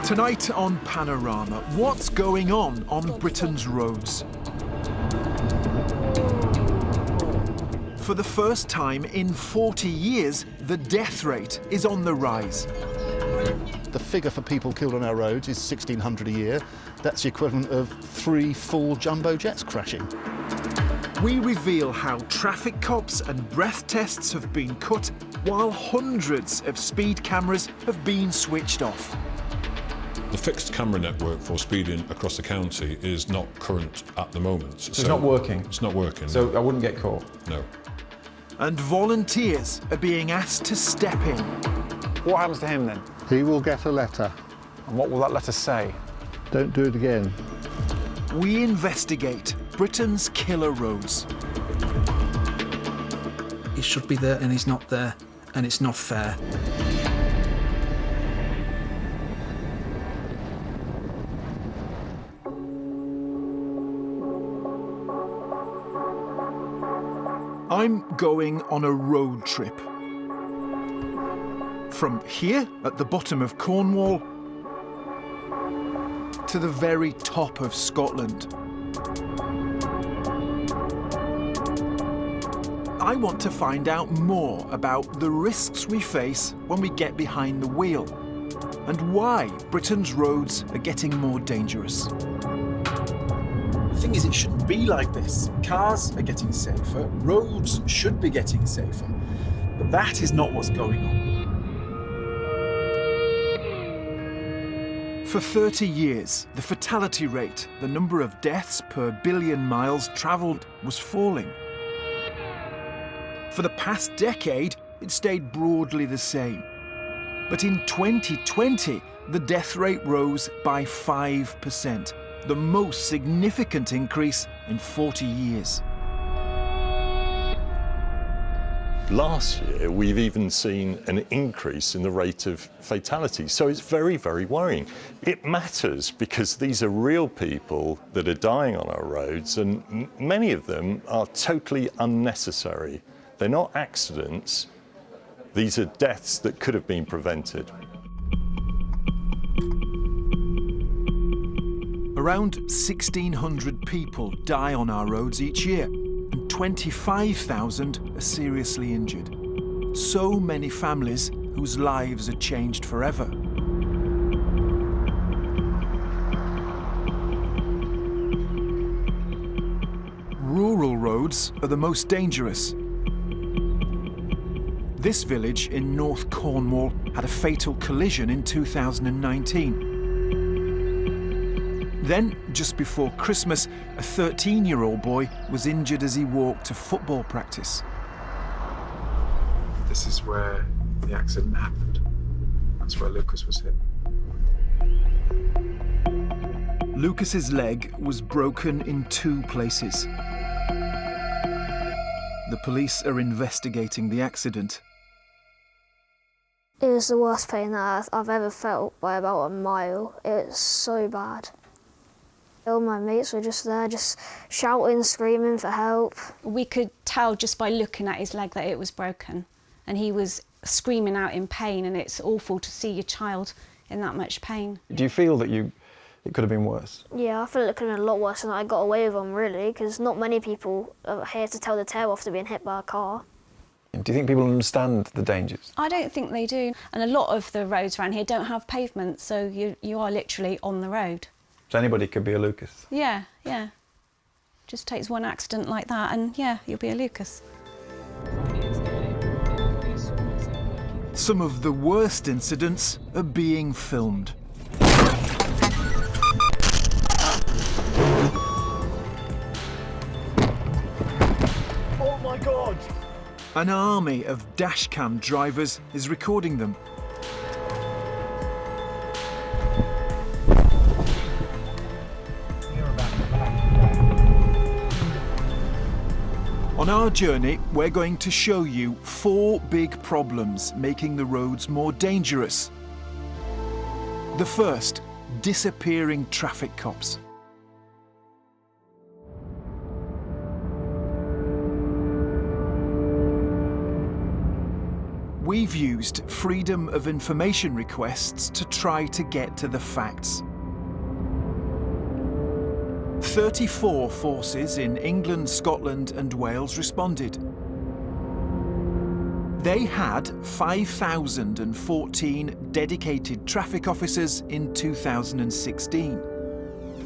Tonight on Panorama, what's going on Britain's roads? For the first time in 40 years, the death rate is on the rise. The figure for people killed on our roads is 1,600 a year. That's the equivalent of 3 full jumbo jets crashing. We reveal how traffic cops and breath tests have been cut while hundreds of speed cameras have been switched off. The fixed camera network for speeding across the county is not current at the moment. So it's not working? It's not working. So I wouldn't get caught? No. And volunteers are being asked to step in. What happens to him then? He will get a letter. And what will that letter say? Don't do it again. We investigate Britain's killer roads. He should be there and he's not there, and it's not fair. I'm going on a road trip. From here, at the bottom of Cornwall, to the very top of Scotland. I want to find out more about the risks we face when we get behind the wheel, and why Britain's roads are getting more dangerous. The thing is, it shouldn't be like this. Cars are getting safer, roads should be getting safer, but that is not what's going on. For 30 years, the fatality rate, the number of deaths per billion miles travelled, was falling. For the past decade, it stayed broadly the same. But in 2020, the death rate rose by 5%, the most significant increase in 40 years. Last year, we've even seen an increase in the rate of fatalities. So it's very, very worrying. It matters because these are real people that are dying on our roads, and many of them are totally unnecessary. They're not accidents. These are deaths that could have been prevented. Around 1,600 people die on our roads each year, and 25,000 are seriously injured. So many families whose lives are changed forever. Rural roads are the most dangerous. This village in North Cornwall had a fatal collision in 2019. Then, just before Christmas, a 13-year-old boy was injured as he walked to football practice. This is where the accident happened. That's where Lucas was hit. Lucas's leg was broken in 2 places. The police are investigating the accident. It was the worst pain that I've ever felt by about a mile. It was so bad. All my mates were just there, just shouting, screaming for help. We could tell just by looking at his leg that it was broken, and he was screaming out in pain, and it's awful to see your child in that much pain. Do you feel that it could have been worse? Yeah, I feel it could have been a lot worse than I got away with them, really, because not many people are here to tell the tale after being hit by a car. Do you think people understand the dangers? I don't think they do, and a lot of the roads around here don't have pavements, so you are literally on the road. So anybody could be a Lucas? Yeah. Just takes one accident like that and yeah, you'll be a Lucas. Some of the worst incidents are being filmed. Oh my God! An army of dashcam drivers is recording them. On our journey, we're going to show you 4 big problems making the roads more dangerous. The first, disappearing traffic cops. We've used freedom of information requests to try to get to the facts. 34 forces in England, Scotland and Wales responded. They had 5,014 dedicated traffic officers in 2016.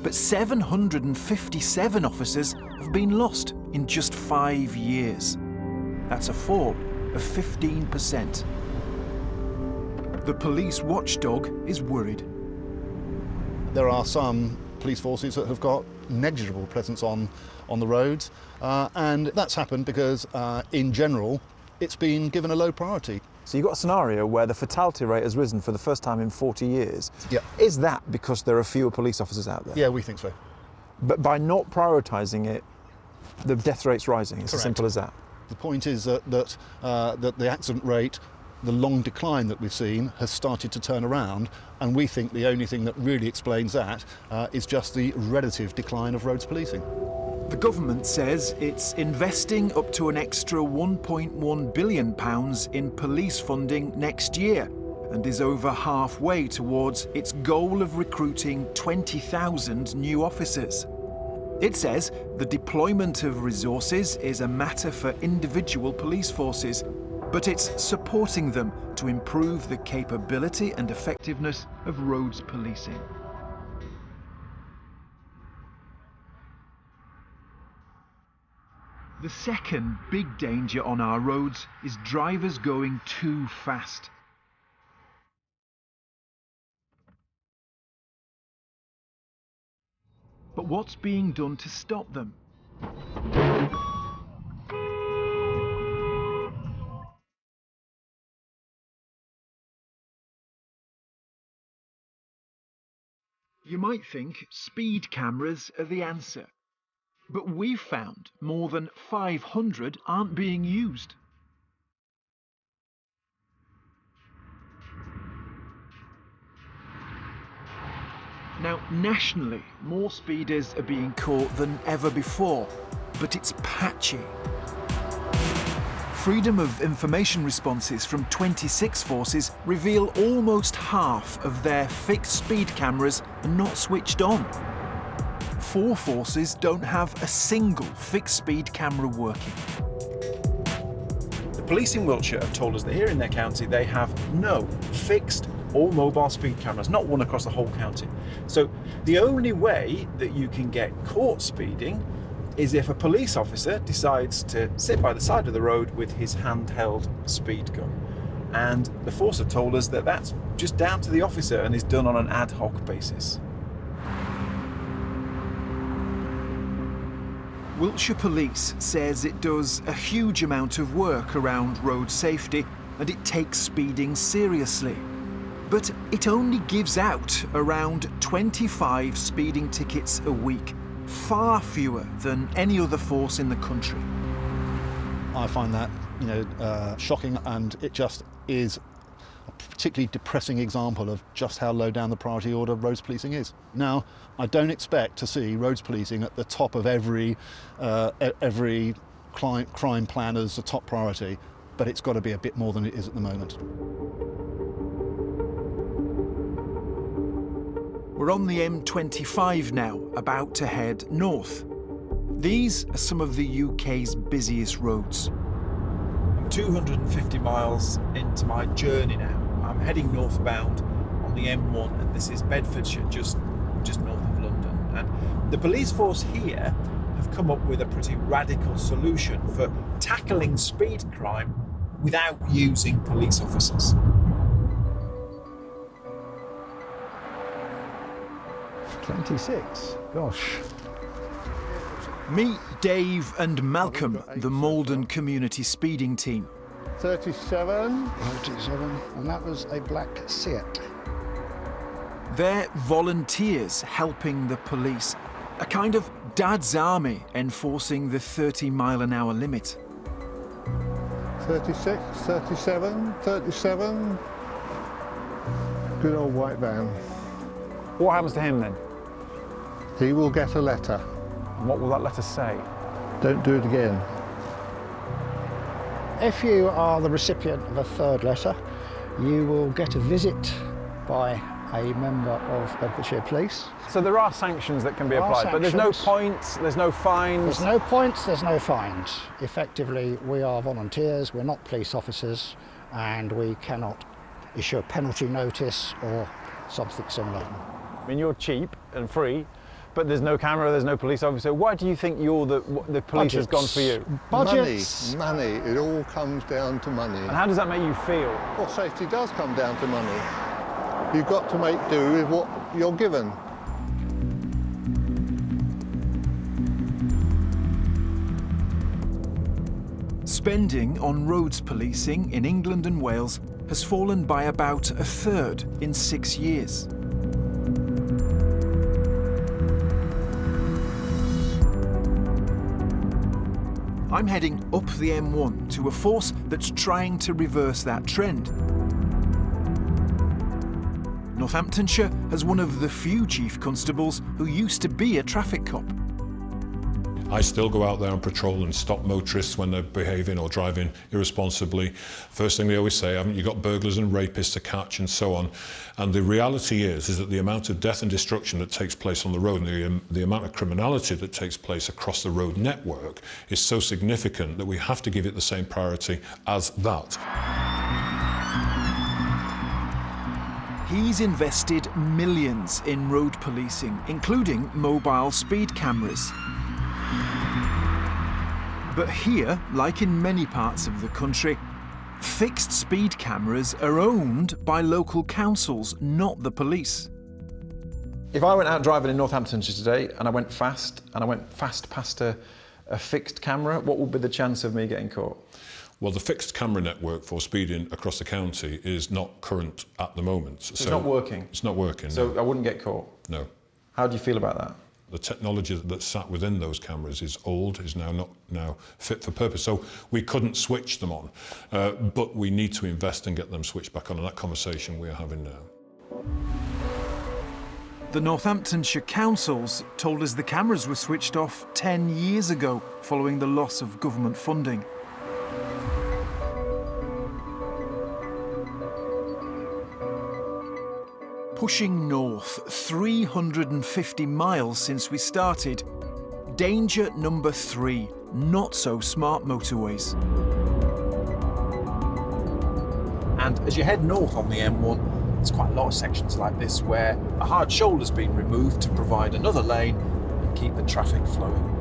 But 757 officers have been lost in just 5 years. That's a fall of 15%. The police watchdog is worried. There are some police forces that have got negligible presence on the roads, and that's happened because, in general, it's been given a low priority. So you've got a scenario where the fatality rate has risen for the first time in 40 years. Yeah. Is that because there are fewer police officers out there? Yeah, we think so. But by not prioritising it, the death rate's rising. It's Correct. as simple as that. The point is that the accident rate, the long decline that we've seen, has started to turn around, and we think the only thing that really explains that is just the relative decline of roads policing. The government says it's investing up to an extra £1.1 billion in police funding next year and is over halfway towards its goal of recruiting 20,000 new officers. It says the deployment of resources is a matter for individual police forces, but it's supporting them to improve the capability and effectiveness of roads policing. The second big danger on our roads is drivers going too fast. But what's being done to stop them? You might think speed cameras are the answer. But we've found more than 500 aren't being used. Now, nationally, more speeders are being caught than ever before, but it's patchy. Freedom of information responses from 26 forces reveal almost half of their fixed speed cameras are not switched on. 4 forces don't have a single fixed speed camera working. The police in Wiltshire have told us that here in their county they have no fixed or mobile speed cameras, not one across the whole county. So the only way that you can get caught speeding is if a police officer decides to sit by the side of the road with his handheld speed gun. And the force have told us that that's just down to the officer and is done on an ad hoc basis. Wiltshire Police says it does a huge amount of work around road safety and it takes speeding seriously. But it only gives out around 25 speeding tickets a week, far fewer than any other force in the country. I find that, shocking, and it just is a particularly depressing example of just how low down the priority order roads policing is. Now, I don't expect to see roads policing at the top of every crime plan as a top priority, but it's got to be a bit more than it is at the moment. We're on the M25 now, about to head north. These are some of the UK's busiest roads. I'm 250 miles into my journey now. I'm heading northbound on the M1, and this is Bedfordshire, just north of London. And the police force here have come up with a pretty radical solution for tackling speed crime without using police officers. Gosh. Meet Dave and Malcolm, the Malden Community Speeding Team. 37, and that was a black Seat. They're volunteers helping the police, a kind of dad's army enforcing the 30-mile-an-hour limit. 36, 37, 37. Good old white van. What happens to him then? He will get a letter. And what will that letter say? Don't do it again. If you are the recipient of a third letter, you will get a visit by a member of Bedfordshire Police. So there are sanctions that can be applied, but there's no points, there's no fines. There's no points, there's no fines. Effectively, we are volunteers, we're not police officers, and we cannot issue a penalty notice or something similar. I mean, you're cheap and free, but there's no camera, there's no police officer. Why do you think the police has gone for you? Budgets. Money. It all comes down to money. And how does that make you feel? Well, safety does come down to money. You've got to make do with what you're given. Spending on roads policing in England and Wales has fallen by about a third in 6 years. I'm heading up the M1 to a force that's trying to reverse that trend. Northamptonshire has one of the few chief constables who used to be a traffic cop. I still go out there and patrol and stop motorists when they're behaving or driving irresponsibly. First thing they always say, haven't you got burglars and rapists to catch and so on. And the reality is that the amount of death and destruction that takes place on the road and the amount of criminality that takes place across the road network is so significant that we have to give it the same priority as that. He's invested millions in road policing, including mobile speed cameras. But here, like in many parts of the country, fixed speed cameras are owned by local councils, not the police. If I went out driving in Northamptonshire today and I went fast past a fixed camera, what would be the chance of me getting caught? Well, the fixed camera network for speeding across the county is not current at the moment. So it's not working? It's not working. So no. I wouldn't get caught? No. How do you feel about that? The technology that sat within those cameras is old, is not fit for purpose. So we couldn't switch them on, but we need to invest and get them switched back on, and that conversation we're having now. The Northamptonshire councils told us the cameras were switched off 10 years ago following the loss of government funding. Pushing north 350 miles since we started. Danger number 3, not so smart motorways. And as you head north on the M1, there's quite a lot of sections like this where a hard shoulder's been removed to provide another lane and keep the traffic flowing.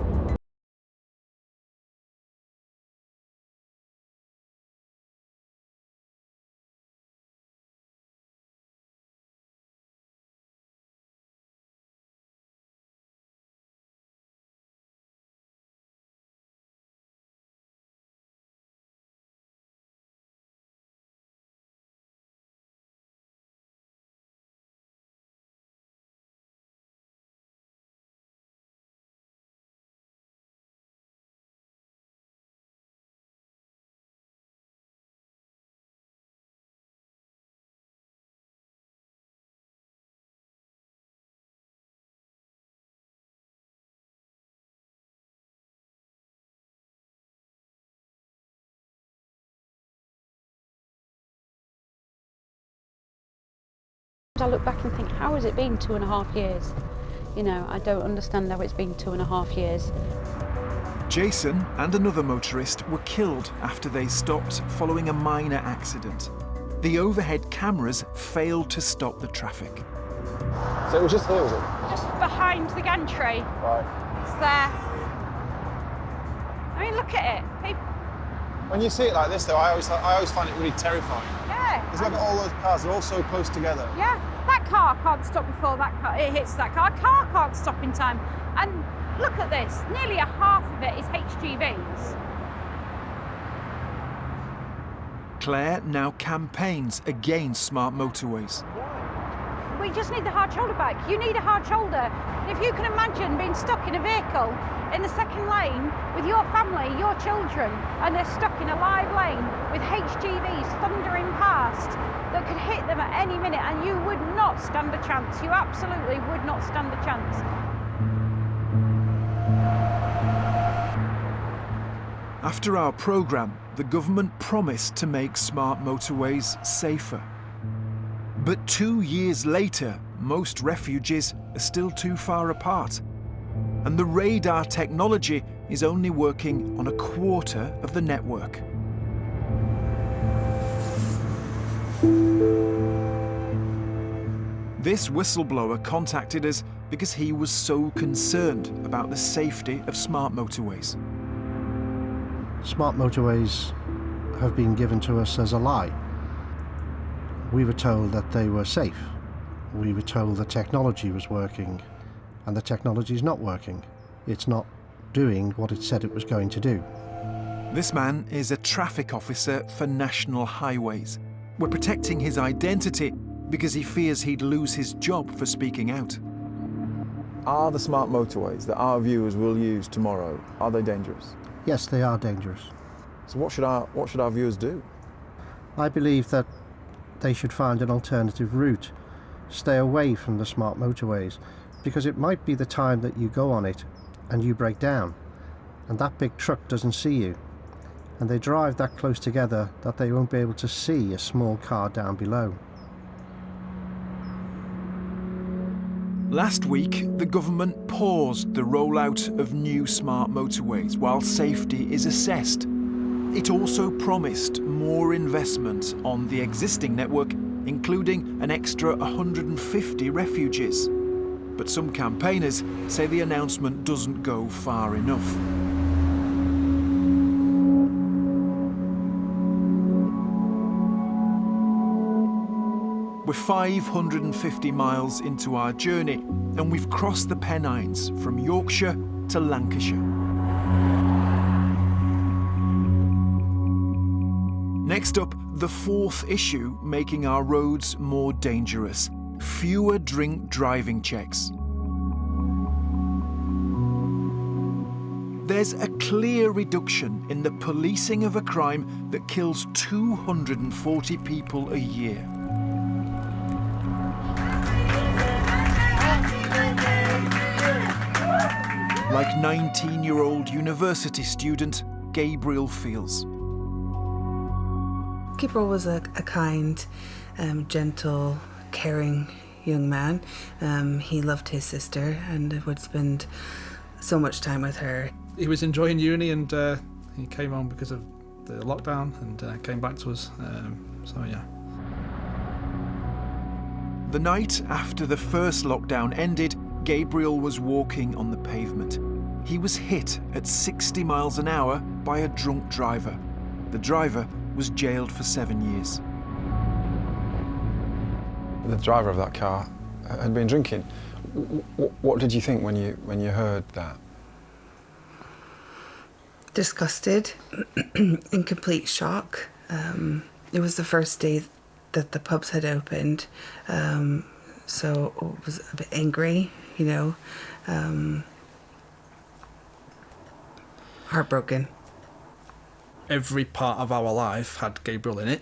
I look back and think, how has it been 2.5 years? You know, I don't understand how it's been 2.5 years. Jason and another motorist were killed after they stopped following a minor accident. The overhead cameras failed to stop the traffic. So it was just here, was it? Just behind the gantry. Right. It's there. I mean, look at it. When you see it like this, though, I always find it really terrifying. Yeah. Because look at all those cars, they're all so close together. Yeah, that car can't stop before it hits that car. A car can't stop in time. And look at this, nearly a half of it is HGVs. Claire now campaigns against smart motorways. We just need the hard shoulder back. You need a hard shoulder. If you can imagine being stuck in a vehicle in the second lane with your family, your children, and they're stuck in a live lane with HGVs thundering past that could hit them at any minute, and you would not stand a chance. You absolutely would not stand a chance. After our programme, the government promised to make smart motorways safer. But 2 years later, most refuges are still too far apart. And the radar technology is only working on a quarter of the network. This whistleblower contacted us because he was so concerned about the safety of smart motorways. Smart motorways have been given to us as a lie. We were told that they were safe. We were told the technology was working, and the technology is not working. It's not doing what it said it was going to do. This man is a traffic officer for National Highways. We're protecting his identity because he fears he'd lose his job for speaking out. Are the smart motorways that our viewers will use tomorrow, are they dangerous? Yes, they are dangerous. So what should our viewers do? I believe that they should find an alternative route. Stay away from the smart motorways, because it might be the time that you go on it and you break down, and that big truck doesn't see you, and they drive that close together that they won't be able to see a small car down below. Last week, the government paused the rollout of new smart motorways while safety is assessed. It also promised more investment on the existing network, including an extra 150 refuges. But some campaigners say the announcement doesn't go far enough. We're 550 miles into our journey, and we've crossed the Pennines from Yorkshire to Lancashire. Next up, the fourth issue making our roads more dangerous: fewer drink driving checks. There's a clear reduction in the policing of a crime that kills 240 people a year. Like 19-year-old university student Gabriel feels. Gabriel was a kind, gentle, caring young man. He loved his sister and would spend so much time with her. He was enjoying uni, and he came home because of the lockdown and came back to us. So yeah. The night after the first lockdown ended, Gabriel was walking on the pavement. He was hit at 60 miles an hour by a drunk driver. The driver was jailed for 7 years. The driver of that car had been drinking. What did you think when you heard that? Disgusted, in complete shock. It was the first day that the pubs had opened, so I was a bit angry, you know, heartbroken. Every part of our life had Gabriel in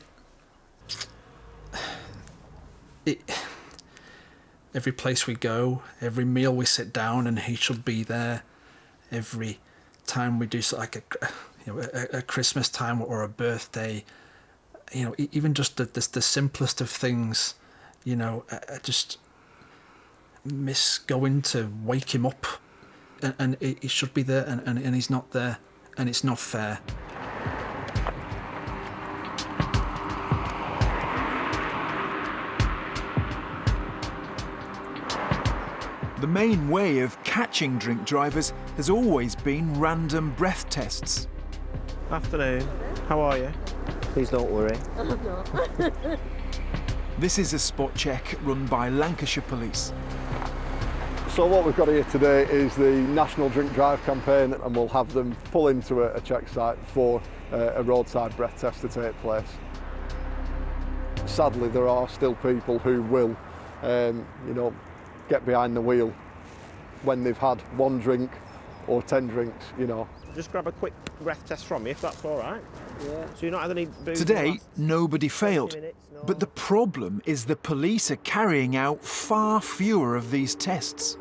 it. Every place we go, every meal we sit down, and he should be there. Every time we do like a Christmas time or a birthday, you know, even just the simplest of things, you know, I just miss going to wake him up, and he should be there, and he's not there, and it's not fair. The main way of catching drink drivers has always been random breath tests. Afternoon, how are you? Please don't worry. This is a spot check run by Lancashire Police. So what we've got here today is the National Drink Drive campaign, and we'll have them pull into a check site for a roadside breath test to take place. Sadly, there are still people who will, you know, get behind the wheel when they've had 1 drink or 10 drinks, you know. Just grab a quick breath test from me, if that's all right. Yeah. So you're not had any booze? Today, nobody failed. But the problem is the police are carrying out far fewer of these tests.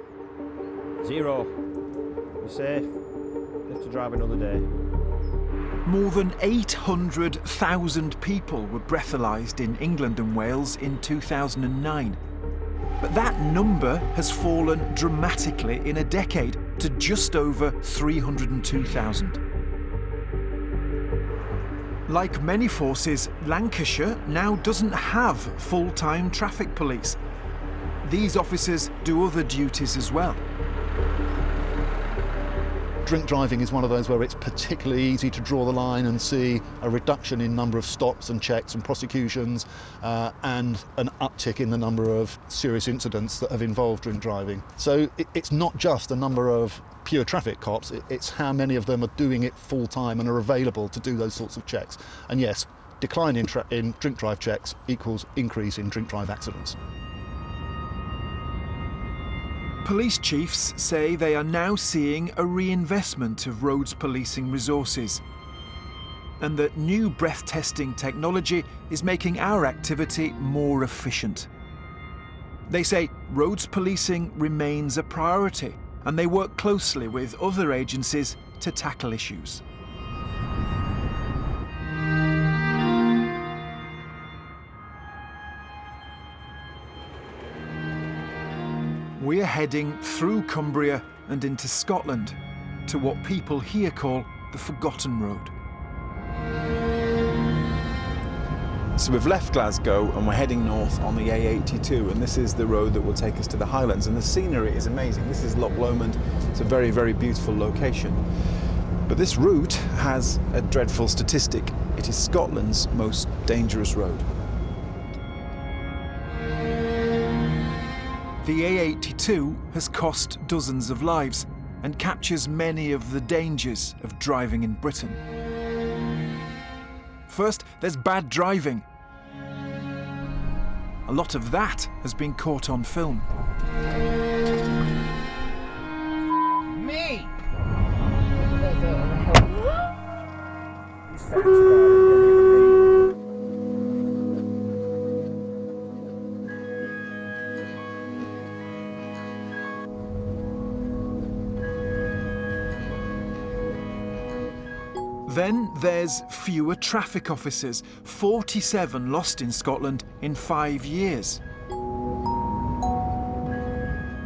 0. You're safe. You have to drive another day. More than 800,000 people were breathalyzed in England and Wales in 2009. But that number has fallen dramatically in a decade to just over 302,000. Like many forces, Lancashire now doesn't have full-time traffic police. These officers do other duties as well. Drink driving is one of those where it's particularly easy to draw the line and see a reduction in number of stops and checks and prosecutions and an uptick in the number of serious incidents that have involved drink driving. So it's not just a number of pure traffic cops, it's how many of them are doing it full time and are available to do those sorts of checks. And yes, decline in drink drive checks equals increase in drink drive accidents. Police chiefs say they are now seeing a reinvestment of roads policing resources, and that new breath testing technology is making our activity more efficient. They say roads policing remains a priority, and they work closely with other agencies to tackle issues. We're heading through Cumbria and into Scotland to what people here call the Forgotten Road. So we've left Glasgow and we're heading north on the A82, and this is the road that will take us to the Highlands, and the scenery is amazing. This is Loch Lomond. It's a very, very beautiful location. But this route has a dreadful statistic. It is Scotland's most dangerous road. The A82 has cost dozens of lives and captures many of the dangers of driving in Britain. First, there's bad driving. A lot of that has been caught on film. Me! Then there's fewer traffic officers, 47 lost in Scotland in 5 years.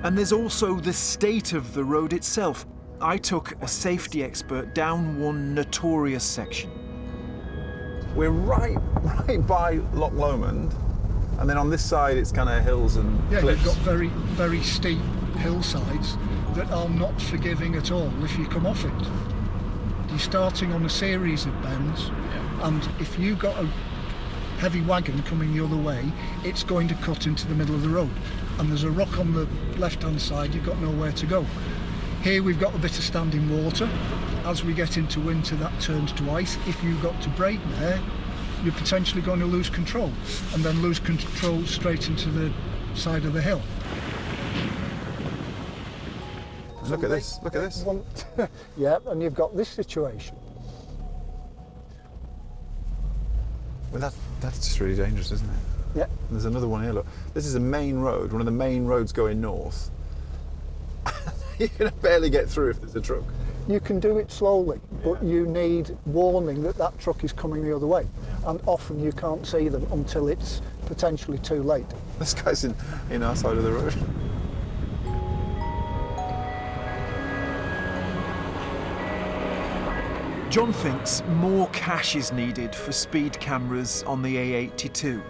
And there's also the state of the road itself. I took a safety expert down one notorious section. We're right by Loch Lomond, and then on this side it's kind of hills and cliffs. You've got very, very steep hillsides that are not forgiving at all if you come off it. You're starting on a series of bends, and if you've got a heavy wagon coming the other way, it's going to cut into the middle of the road, and there's a rock on the left-hand side, you've got nowhere to go. Here we've got a bit of standing water. As we get into winter, that turns to ice. If you've got to brake there, you're potentially going to lose control, and then lose control straight into the side of the hill. Look at this, look at this. Yeah, and you've got this situation. Well, that's just really dangerous, isn't it? Yeah. And there's another one here, look. This is a main road, one of the main roads going north. You're going to barely get through if there's a truck. You can do it slowly, but you need warning that that truck is coming the other way. And often you can't see them until it's potentially too late. This guy's in our side of the road. John thinks more cash is needed for speed cameras on the A82.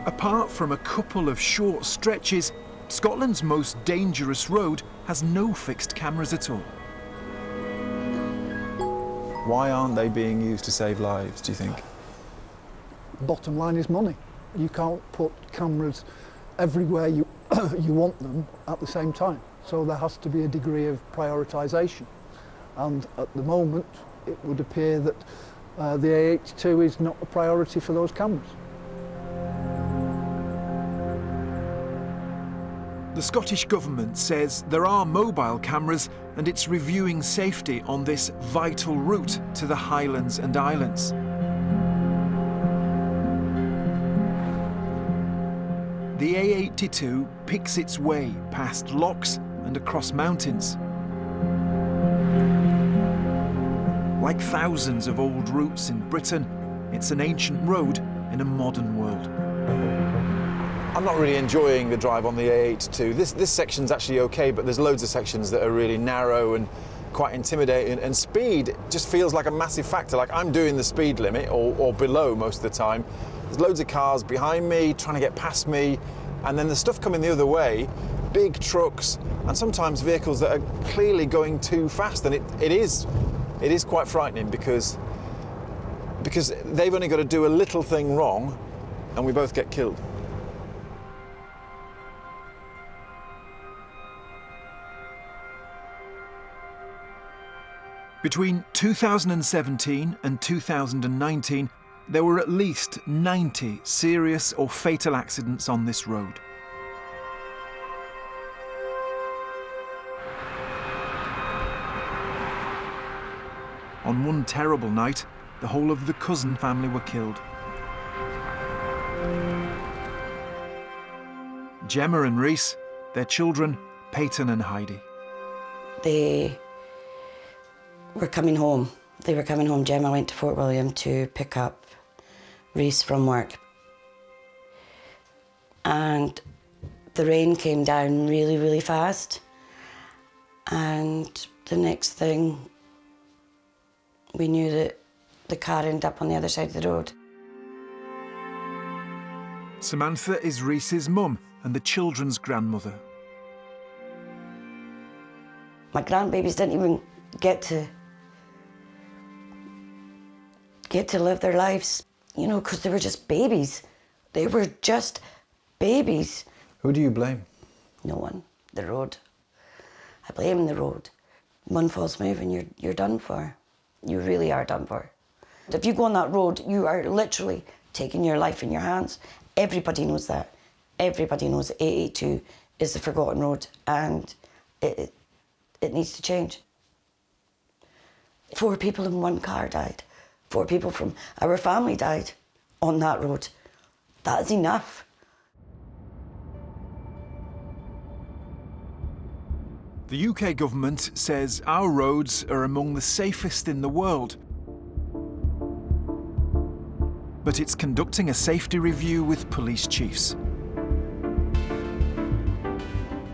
Apart from a couple of short stretches, Scotland's most dangerous road has no fixed cameras at all. Why aren't they being used to save lives, do you think? Bottom line is money. You can't put cameras everywhere you want them at the same time. So there has to be a degree of prioritisation. And at the moment, it would appear that the A82 is not a priority for those cameras. The Scottish Government says there are mobile cameras and it's reviewing safety on this vital route to the Highlands and Islands. The A82 picks its way past lochs and across mountains. Like thousands of old routes in Britain, it's an ancient road in a modern world. I'm not really enjoying the drive on the A82. This section's actually okay, but there's loads of sections that are really narrow and quite intimidating, and speed just feels like a massive factor. Like, I'm doing the speed limit or below most of the time. There's loads of cars behind me trying to get past me, and then the stuff coming the other way, big trucks, and sometimes vehicles that are clearly going too fast, and it is quite frightening because they've only got to do a little thing wrong and we both get killed. Between 2017 and 2019, there were at least 90 serious or fatal accidents on this road. On one terrible night, the whole of the Cousin family were killed. Gemma and Reese, their children, Peyton and Heidi. They were coming home. Gemma went to Fort William to pick up Reese from work. And the rain came down really, really fast. And the next thing, we knew that the car ended up on the other side of the road. Samantha is Reese's mum and the children's grandmother. My grandbabies didn't even get to live their lives, you know, because they were just babies. They were just babies. Who do you blame? No one. The road. I blame the road. One false move and you're done for. You really are done for. If you go on that road, you are literally taking your life in your hands. Everybody knows that. Everybody knows A82 is the forgotten road, and it needs to change. 4 people in one car died. 4 people from our family died on that road. That is enough. The UK government says our roads are among the safest in the world. But it's conducting a safety review with police chiefs.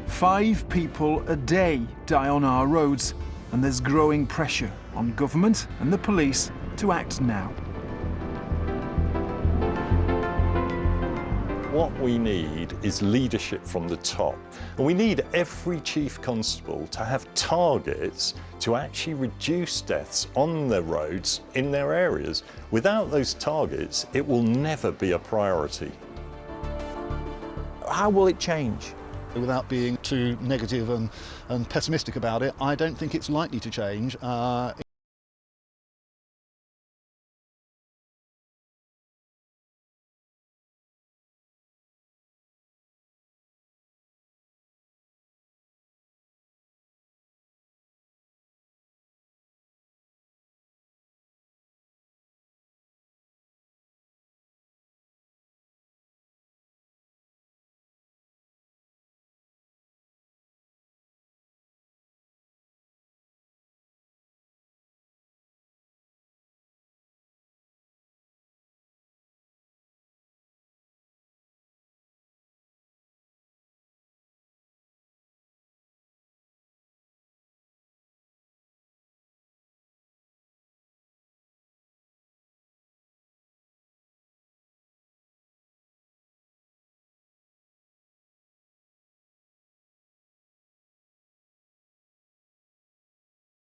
5 people a day die on our roads, and there's growing pressure on government and the police to act now. What we need is leadership from the top. And we need every chief constable to have targets to actually reduce deaths on their roads in their areas. Without those targets, it will never be a priority. How will it change? Without being too negative and pessimistic about it, I don't think it's likely to change.